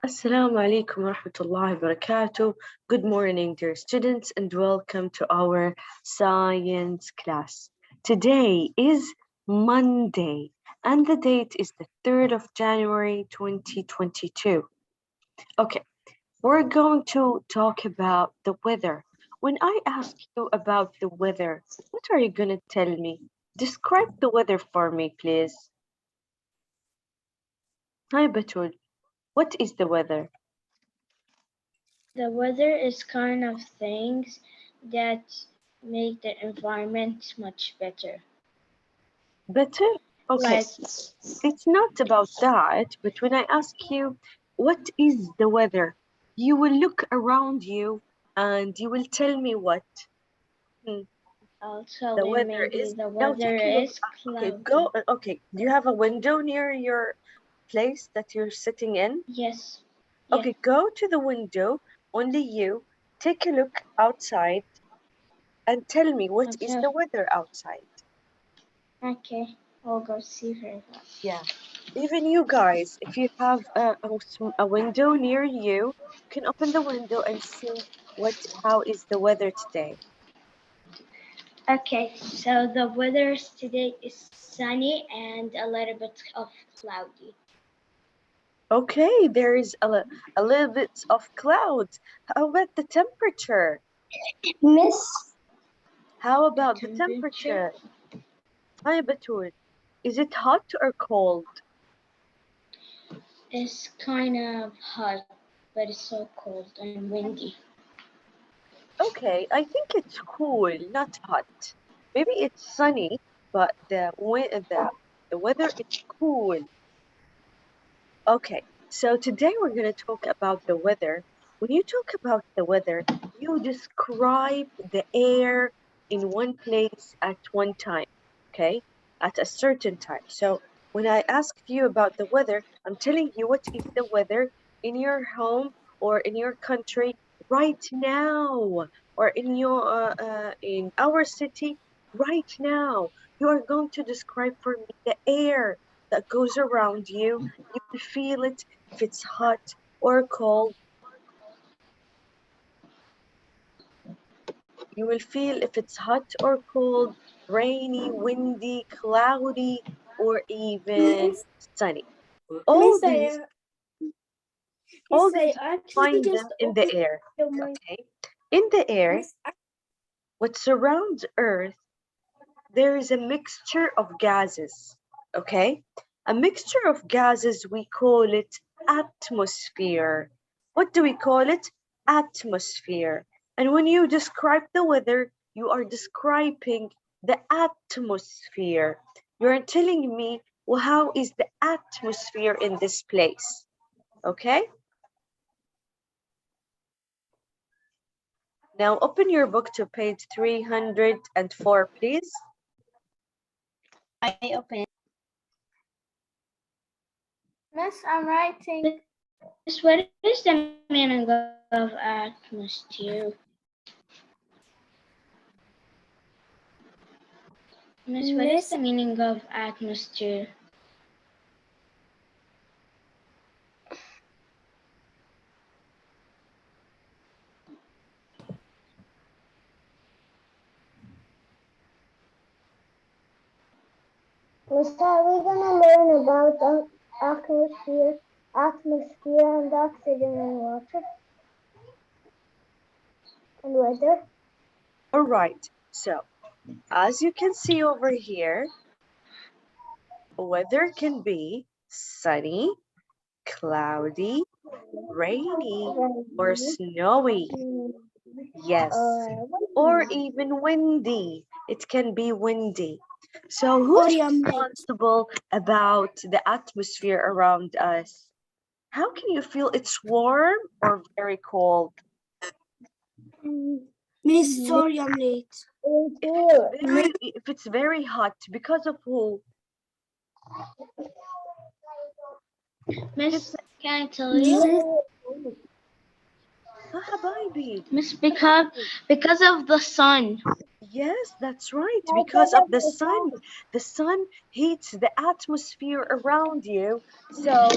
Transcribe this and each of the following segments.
Assalamu alaikum wa rahmatullahi wa barakatuh. Good morning, dear students, and welcome to our science class. Today is Monday, and the date is the 3rd of January 2022. Okay, we're going to talk about the weather. When I ask you about the weather, what are you going to tell me? Describe the weather for me, please. Hi, Batul. What is the weather? The weather is kind of things that make the environment much better. Better? Okay. Like, It's not about that, but when I ask you, what is the weather? You will look around you and you will tell me what I'll tell the you weather maybe is. the Now weather take a look. is Okay, cloudy. go. Okay, do you have a window near your place that you're sitting in? Yes. Okay, go to the window, only you. Take a look outside and tell me what is Okay. the weather outside. Okay. I'll go see her. Yeah. Even you guys, if you have a window near you, you can open the window and see how is the weather today. Okay. So the weather today is sunny and a little bit of cloudy. Okay, there is a little bit of clouds. How about the temperature? Miss. How The about the temperature temperature? Hi, Batul. Is it hot or cold? is kind of hot, but it's so cold and windy. Okay, I think it's cool, not hot. Maybe it's sunny, but the weather is cool. Okay, so today we're going to talk about the weather. When you talk about the weather, you describe the air in one place at one time, okay? At a certain time. So when I asked you about the weather, I'm telling you what is the weather in your home or in your country right now, or in our city right now. You are going to describe for me the air that goes around you. You will feel it if it's hot or cold. You will feel if it's hot or cold, rainy, windy, cloudy, or even Miss, sunny. Miss, All these, I, all Miss, these, I you actually find them just in the opened air. my Okay, in the air, Miss. what surrounds Earth, there is a mixture of gases. Okay, a mixture of gases. We call it atmosphere. What do we call it? Atmosphere. And when you describe the weather, you are describing the atmosphere. You're telling me, well, how is the atmosphere in this place? Okay? Now open your book to page 304, please. I open. Miss, I'm writing. Miss, what is the meaning of atmosphere? Miss, what is the meaning of atmosphere? Miss, are we gonna learn about atmosphere and oxygen and water and weather? All right. So, as you can see over here, weather can be sunny, cloudy, rainy, or snowy. Yes. Or even windy. It can be windy. So, who's responsible about the atmosphere around us? How can you feel it's warm or very cold? Miss, sorry I'm late. If it's very hot, because of who? Miss, can I tell you? Habibi. Miss, because of the sun. Yes, that's right. Because of the sun. The sun heats the atmosphere around you, so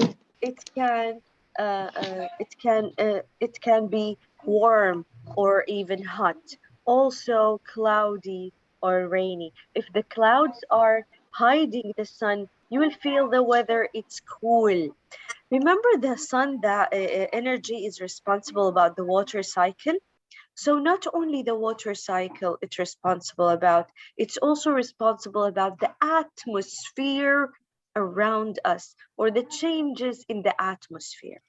it can it can be warm or even hot, also cloudy or rainy. If the clouds are hiding the sun, you will feel the weather it's cool. Remember the sun that energy is responsible about the water cycle. So not only the water cycle it's responsible about, it's also responsible about the atmosphere around us or the changes in the atmosphere.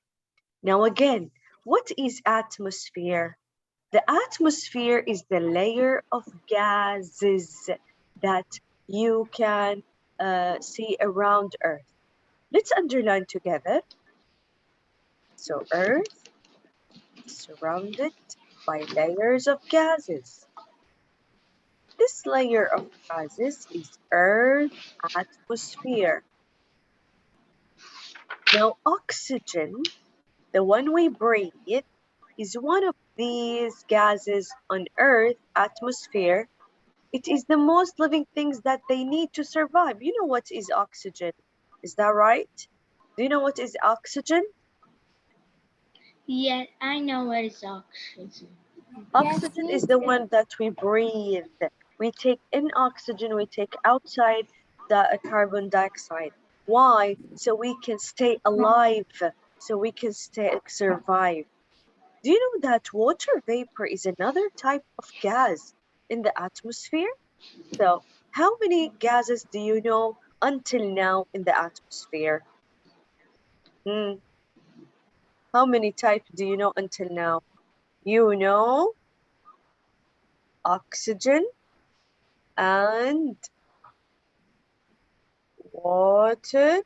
Now again, what is atmosphere? The atmosphere is the layer of gases that you can see around Earth. Let's underline together. So Earth is surrounded by layers of gases. This layer of gases is Earth atmosphere. Now, oxygen, the one we breathe, is one of these gases on Earth atmosphere. It is the most living things that they need to survive. You know what is oxygen? Is that right? Do you know what is oxygen? Yeah, I know what is oxygen. Yes, Oxygen is please. the one that we breathe. We take in oxygen, we take outside the carbon dioxide. Why? So we can stay alive, so we can survive. Do you know that water vapor is another type of gas in the atmosphere? So, how many gases do you know until now in the atmosphere? Hmm. How many types do you know until now? You know oxygen and water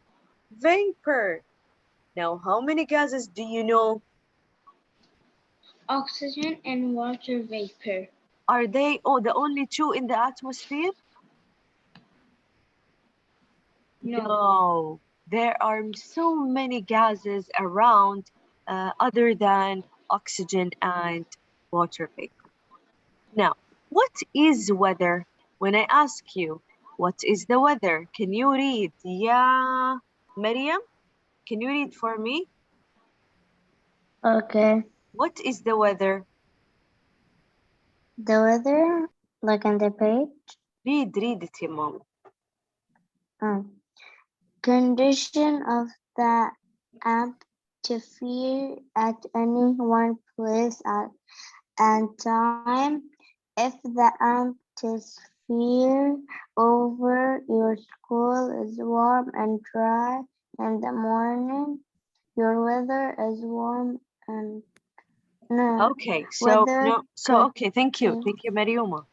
vapor. Now, how many gases do you know? Oxygen and water vapor. Are they the only two in the atmosphere? No. No, there are so many gases around other than oxygen and water vapor. Now, what is weather? When I ask you, what is the weather? Can you read? Yeah, Maryam, can you read for me? Okay. What is the weather? The weather, like on the page, Read it, your mom. um, condition of the atmosphere at any one place at and time. If the atmosphere over your school is warm and dry in the morning, your weather is warm and no Okay, so weather no, so could okay, thank you, Mariuma.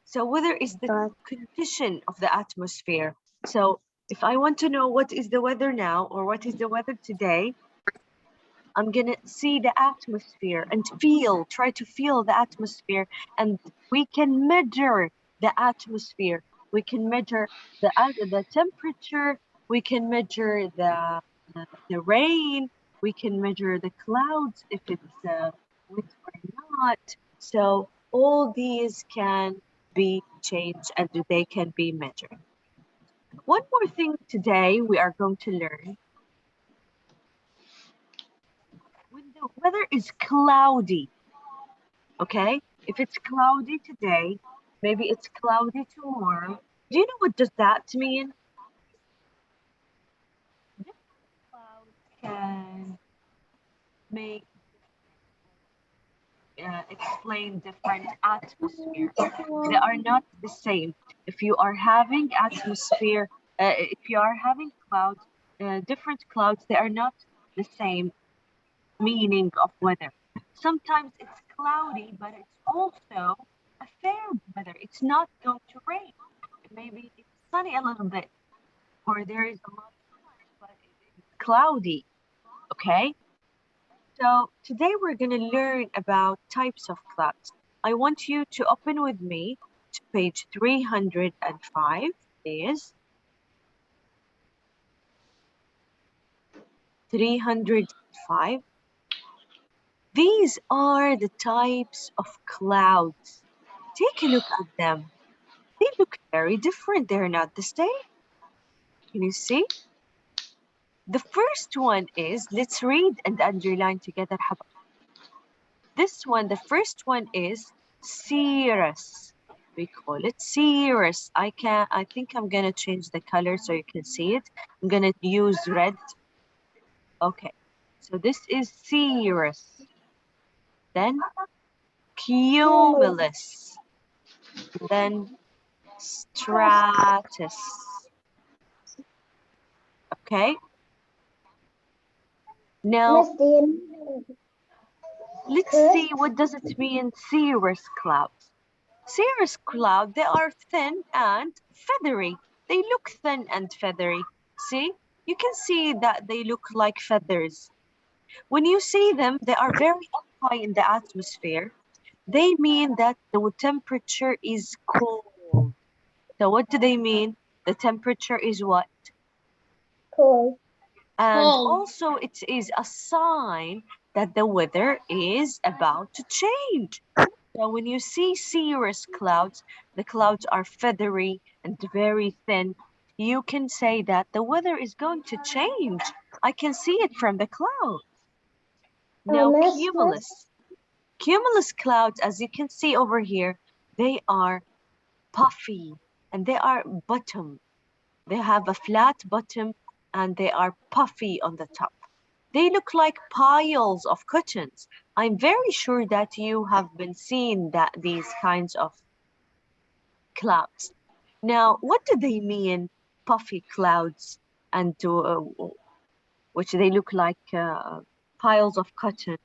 So weather is the but condition of the atmosphere. So if I want to know what is the weather now or what is the weather today, I'm gonna see the atmosphere and try to feel the atmosphere, and we can measure the atmosphere. We can measure the temperature. We can measure the rain. We can measure the clouds if it's winter or not. So all these can be changed and they can be measured. One more thing today we are going to learn when the weather is cloudy. Okay? If it's cloudy today, maybe it's cloudy tomorrow. Do you know what does that mean? Different clouds can make explain different atmosphere. They are not the same. If you are having atmosphere, if you are having clouds, different clouds, they are not the same meaning of weather. Sometimes it's cloudy, but it's also a fair weather. It's not going to rain. Maybe it's sunny a little bit, or there is a lot of sun, but it's cloudy. Okay? So today we're going to learn about types of clouds. I want you to open with me to page 305, please. 305. These are the types of clouds. Take a look at them. They look very different. They're not the same. Can you see? The first one is, let's read and underline together. This one, the first one is cirrus. We call it cirrus. I think I'm gonna change the color so you can see it. I'm gonna use red. Okay, so this is cirrus. Then cumulus. Then stratus. Okay. Now let's see, what does it mean, cirrus clouds? Cirrus cloud, they are thin and feathery. They look thin and feathery. See? You can see that they look like feathers. When you see them, they are very high in the atmosphere. They mean that the temperature is cold. So what do they mean? The temperature is what? Cool. And Cold. also it is a sign that the weather is about to change. So when you see cirrus clouds, the clouds are feathery and very thin. You can say that the weather is going to change. I can see it from the cloud. Now cumulus. Cumulus clouds, as you can see over here, they are puffy and they are bottom. They have a flat bottom and they are puffy on the top. They look like piles of cottons. I'm very sure that you have been seeing these kinds of clouds. Now, what do they mean, puffy clouds, and which they look like piles of cotton?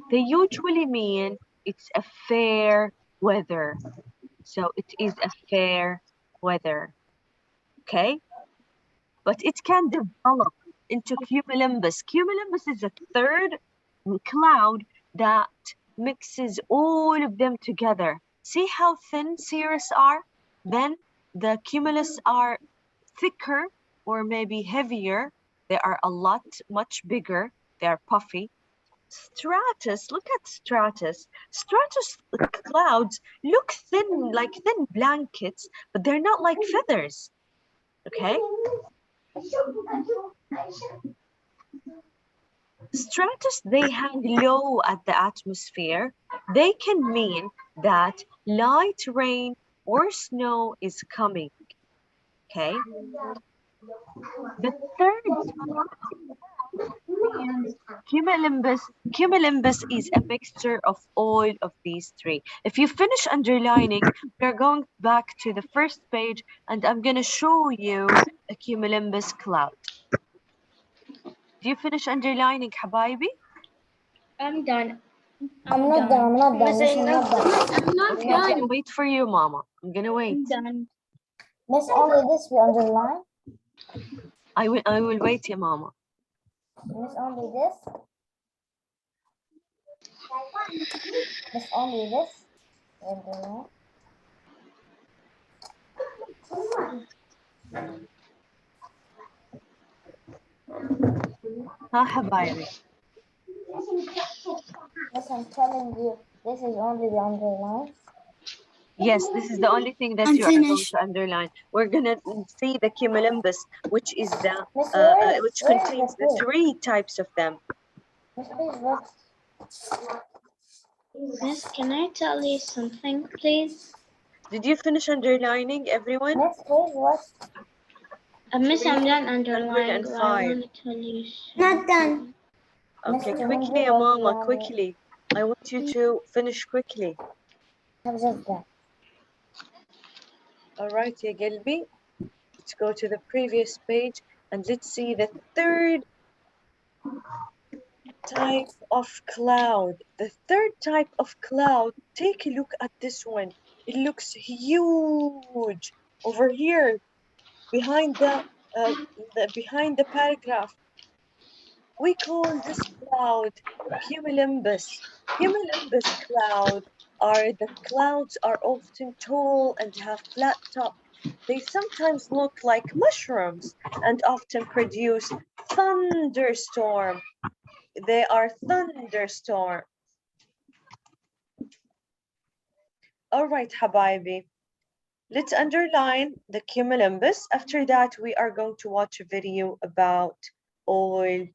They usually mean it's a fair weather. So it is a fair weather, okay? But it can develop into cumulus. Cumulus is a third cloud that mixes all of them together. See how thin cirrus are? Then the cumulus are thicker or maybe heavier. They are a lot much bigger. They are puffy. Stratus, look at stratus. Stratus clouds look thin, like thin blankets, but they're not like feathers. Okay? Stratus, they hang low at the atmosphere. They can mean that light rain or snow is coming. Okay? The third is cumulus. Cumulus is a mixture of all of these three. If you finish underlining, we're going back to the first page and I'm going to show you a cumulus cloud. Do you finish underlining, Habibi? I'm done. I'm not done. I'm not done. Miss, Miss, I'm not done. I'm not Okay, I'm done. gonna wait for you, Mama. I'm gonna wait. I'm done. Miss, only this we underline. I will wait, yeah, Mama. Miss, only this. Miss, only this. We underline. Huh, Habibi? Miss, I'm telling you, this is only the underline. Yes, this is the only thing that you are going to underline. We're gonna see the cumulus, which is the Miss, which where is contains the the page? three types of them. Miss, please look. Miss, can I tell you something, please? Did you finish underlining, everyone? Miss, please what? Miss, I'm done underlining, but I 305. want to tell you Not done. something. Okay, Miss, quickly, 200 or Mama, 300? quickly. I want you to finish quickly. I'm just done. All right, ya Gelbi. Let's go to the previous page and let's see the third type of cloud. The third type of cloud, take a look at this one. It looks huge over here behind behind the paragraph. We call this cloud cumulus. Cumulus cloud are the clouds are often tall and have flat top. They sometimes look like mushrooms and often produce thunderstorm. They are thunderstorm. All right, Habibi. Let's underline the cumulus. After that, we are going to watch a video about all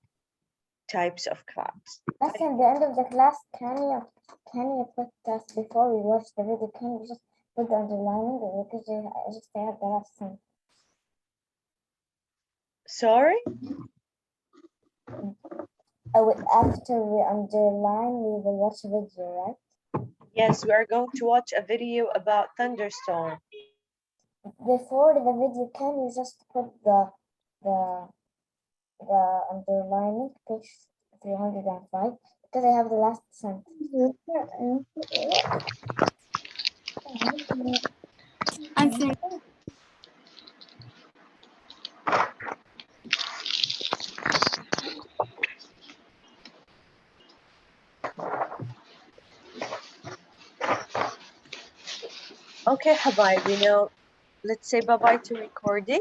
types of clouds. At the end of the class, can you put us before we watch the video? Can you just put the underlining because I just have the last sentence. Sorry? After we underline, we will watch a video, right? Yes, we are going to watch a video about thunderstorm. Before the video, can you just put the underlining page 305 because I have the last sentence. I think Okay, Habaib, let's say bye-bye to recording.